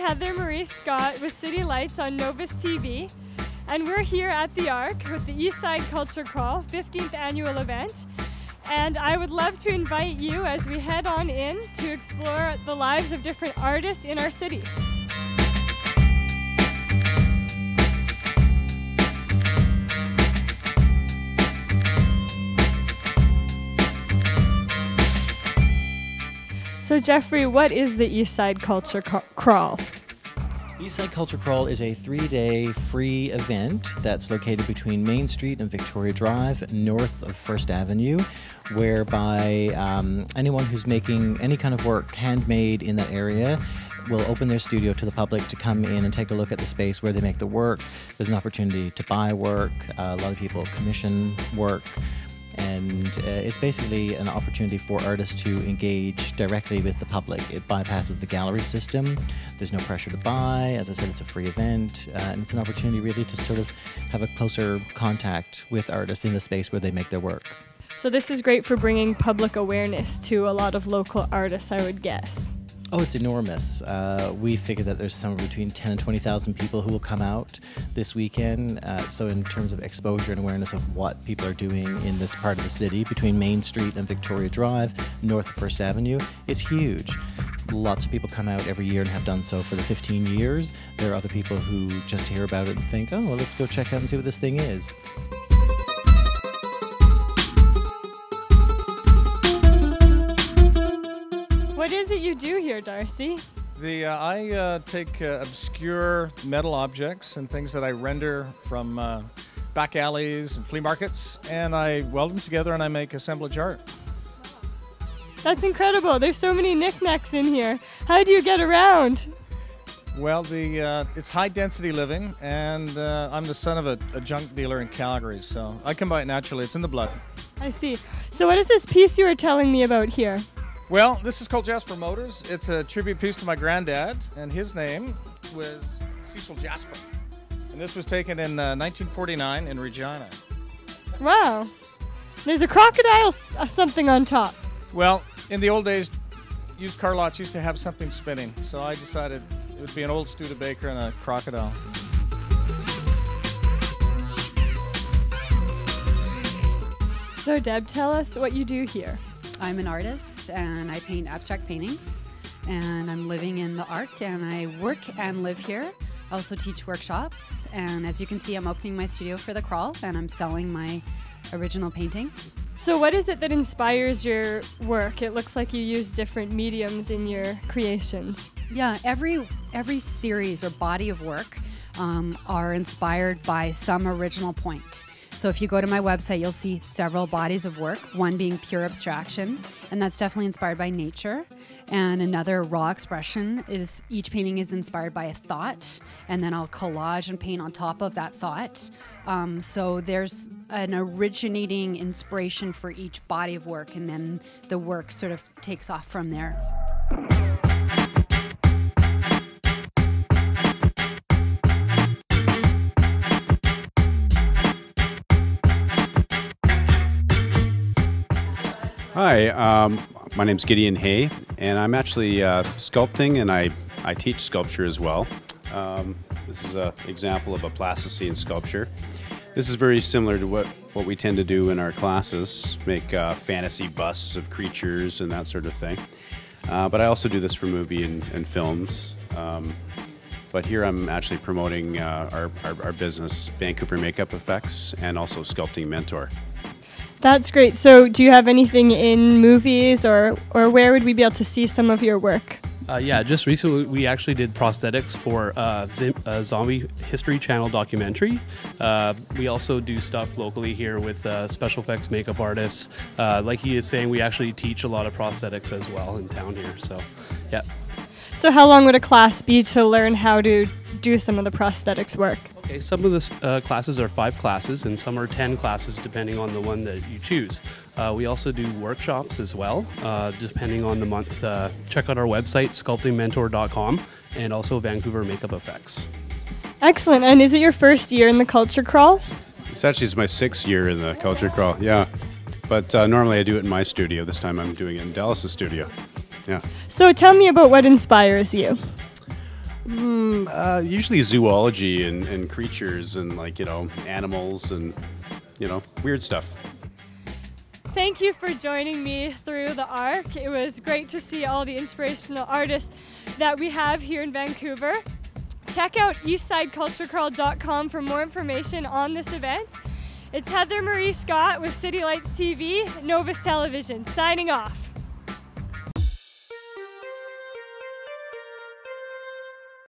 Heather Marie Scott with City Lights on Novus TV, and we're here at the Arc with the Eastside Culture Crawl 15th annual event. And I would love to invite you as we head on in to explore the lives of different artists in our city. So Jeffrey, what is the Eastside Culture Crawl? Eastside Culture Crawl is a 3-day free event that's located between Main Street and Victoria Drive, north of First Avenue, whereby anyone who's making any kind of work handmade in that area will open their studio to the public to come in and take a look at the space where they make the work. There's an opportunity to buy work. A lot of people commission work. And it's basically an opportunity for artists to engage directly with the public. It bypasses the gallery system. There's no pressure to buy. As I said, it's a free event. And it's an opportunity really to sort of have a closer contact with artists in the space where they make their work. So this is great for bringing public awareness to a lot of local artists, I would guess. Oh, it's enormous. We figure that there's somewhere between 10 and 20,000 people who will come out this weekend. So in terms of exposure and awareness of what people are doing in this part of the city, between Main Street and Victoria Drive, north of First Avenue, it's huge. Lots of people come out every year and have done so for the 15 years. There are other people who just hear about it and think, oh, well, let's go check out and see what this thing is. What is it you do here, Darcy? I take obscure metal objects and things that I render from back alleys and flea markets, and I weld them together and I make assemblage art. That's incredible. There's so many knickknacks in here. How do you get around? Well, it's high-density living, and I'm the son of a junk dealer in Calgary, so I come by it naturally. It's in the blood. I see. So what is this piece you were telling me about here? Well, this is called Jasper Motors. It's a tribute piece to my granddad, and his name was Cecil Jasper. And this was taken in 1949 in Regina. Wow. There's a crocodile something on top. Well, in the old days, used car lots used to have something spinning, so I decided it would be an old Studebaker and a crocodile. So Deb, tell us what you do here. I'm an artist and I paint abstract paintings, and I'm living in the Arc, and I work and live here. I also teach workshops, and as you can see, I'm opening my studio for the crawl and I'm selling my original paintings. So what is it that inspires your work? It looks like you use different mediums in your creations. Yeah, every series or body of work are inspired by some original point. So if you go to my website, you'll see several bodies of work, one being pure abstraction, and that's definitely inspired by nature. And another raw expression is each painting is inspired by a thought, and then I'll collage and paint on top of that thought. So there's an originating inspiration for each body of work, and then the work sort of takes off from there. Hi, my name's Gideon Hay, and I'm actually sculpting, and I teach sculpture as well. This is an example of a plasticine sculpture. This is very similar to what we tend to do in our classes, make fantasy busts of creatures and that sort of thing. But I also do this for movie and films. But here I'm actually promoting our business, Vancouver Makeup Effects, and also Sculpting Mentor. That's great. So do you have anything in movies, or where would we be able to see some of your work? Yeah, just recently we actually did prosthetics for a Zombie History Channel documentary. We also do stuff locally here with special effects makeup artists. Like he is saying, we actually teach a lot of prosthetics as well in town here. So, yeah. So how long would a class be to learn how to do some of the prosthetics work? Okay, some of the classes are 5 classes, and some are 10 classes depending on the one that you choose. We also do workshops as well, depending on the month. Check out our website, sculptingmentor.com, and also Vancouver Makeup Effects. Excellent. And is it your first year in the Culture Crawl? This actually is my 6th year in the Culture Crawl, yeah. But normally I do it in my studio. This time I'm doing it in Dallas' studio. Yeah. So tell me about what inspires you. Usually zoology and creatures and animals and weird stuff. Thank you for joining me through the ARC. It was great to see all the inspirational artists that we have here in Vancouver. Check out eastsideculturecrawl.com for more information on this event. It's Heather Marie Scott with City Lights TV, Novus Television, signing off.